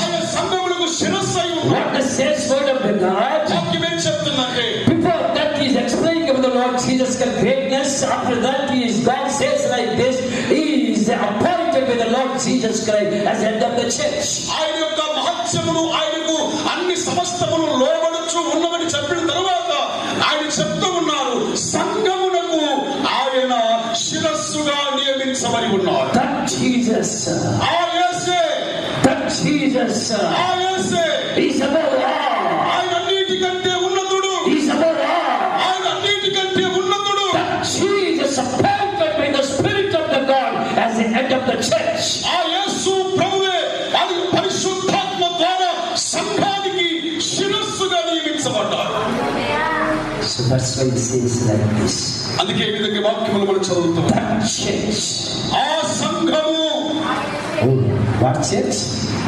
ఆయన సంఘములకు శిరస్సు అయి ఉన్నాడు. What the says word of the God? వాక్యం ఏం చెప్తుందంటే, before that he is explaining about the Lord Jesus Christ's greatness. After that God says like this, he is appointed by the Lord Jesus Christ as head of the church. ఆయన యొక్క మహత్యమును, ఆయనకు అన్ని సమస్తమును లోబడుచు ఉన్నవని చెప్పిన తరువాత ఆయన చెప్తూ ఉన్నారు, సంఘమునకు ఆయన శిరస్సుగా నియమించబడి ఉన్నారు. That Jesus, ఆ యేసే, that Jesus, ఆ యేసే is above all. ఆయన అన్నిటికంటే ఉన్నతుడు. Is above all. ఆయన అన్నిటికంటే ఉన్నతుడు. That Jesus appointed by the Spirit of the God as the head of the church. ఆ యేసు ప్రభువే అది పరిశుద్ధాత్మ ద్వారా సంఘానికి శిరస్సుగా నియమించబడ్డాడు. So that's why it says like this. అందుకే ఈ విధంగా వాక్యములు మనం చదువుతాం. That church. ఆ సంఘము. Oh, what church?